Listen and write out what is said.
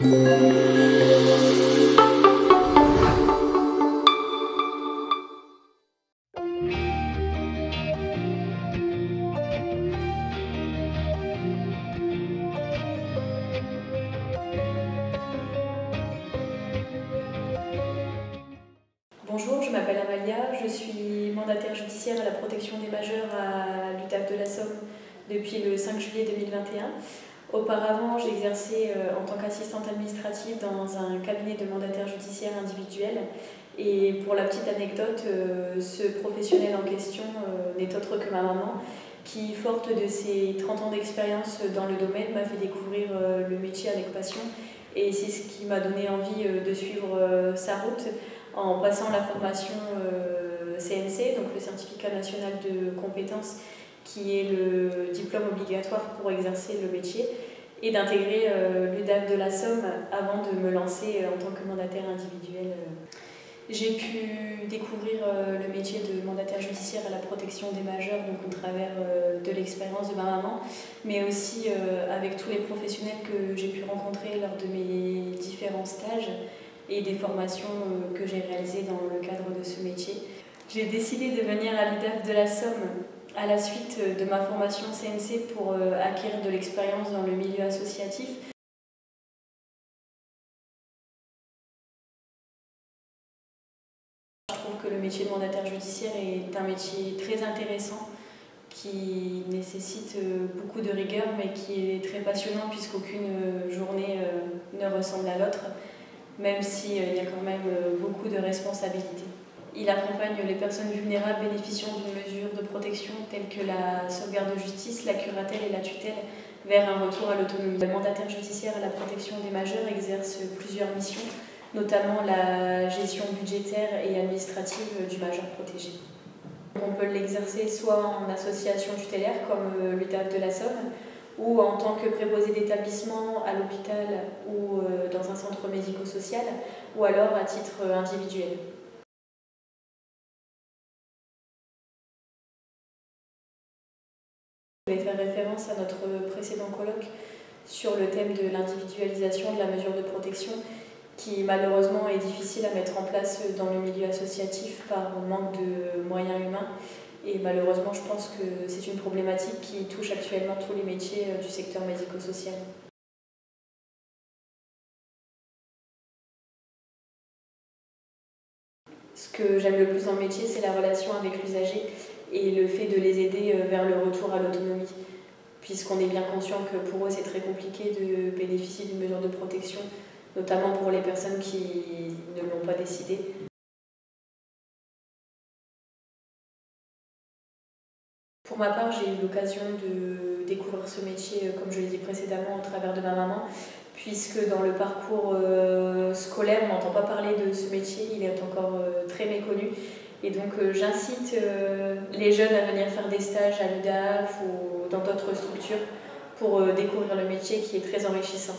Bonjour, je m'appelle Amalia, je suis mandataire judiciaire à la protection des majeurs à l'UTAF de la Somme depuis le 5 juillet 2021. Auparavant, j'exerçais en tant qu'assistante administrative dans un cabinet de mandataire judiciaire individuel. Et pour la petite anecdote, ce professionnel en question n'est autre que ma maman, qui, forte de ses 30 ans d'expérience dans le domaine, m'a fait découvrir le métier avec passion. Et c'est ce qui m'a donné envie de suivre sa route en passant la formation CNC, donc le certificat national de compétences, qui est le diplôme obligatoire pour exercer le métier, et d'intégrer l'UDAF de la Somme avant de me lancer en tant que mandataire individuel. J'ai pu découvrir le métier de mandataire judiciaire à la protection des majeurs, donc au travers de l'expérience de ma maman, mais aussi avec tous les professionnels que j'ai pu rencontrer lors de mes différents stages et des formations que j'ai réalisées dans le cadre de ce métier. J'ai décidé de venir à l'UDAF de la Somme à la suite de ma formation CNC pour acquérir de l'expérience dans le milieu associatif. Je trouve que le métier de mandataire judiciaire est un métier très intéressant qui nécessite beaucoup de rigueur mais qui est très passionnant puisqu'aucune journée ne ressemble à l'autre, même s'il y a quand même beaucoup de responsabilités. Il accompagne les personnes vulnérables bénéficiant d'une mesure de protection telle que la sauvegarde de justice, la curatelle et la tutelle vers un retour à l'autonomie. Le mandataire judiciaire à la protection des majeurs exerce plusieurs missions, notamment la gestion budgétaire et administrative du majeur protégé. On peut l'exercer soit en association tutélaire comme l'UTAF de la Somme, ou en tant que préposé d'établissement à l'hôpital ou dans un centre médico-social, ou alors à titre individuel. Je vais faire référence à notre précédent colloque sur le thème de l'individualisation de la mesure de protection qui malheureusement est difficile à mettre en place dans le milieu associatif par manque de moyens humains. Et malheureusement, je pense que c'est une problématique qui touche actuellement tous les métiers du secteur médico-social. Ce que j'aime le plus dans le métier, c'est la relation avec l'usager et le fait de les aider vers le retour à l'autonomie, puisqu'on est bien conscient que pour eux, c'est très compliqué de bénéficier d'une mesure de protection, notamment pour les personnes qui ne l'ont pas décidé. Pour ma part, j'ai eu l'occasion de découvrir ce métier, comme je l'ai dit précédemment, au travers de ma maman, puisque dans le parcours scolaire, on n'entend pas parler de ce métier, il est encore très méconnu. Et donc j'incite les jeunes à venir faire des stages à l'UDAF ou dans d'autres structures pour découvrir le métier qui est très enrichissant.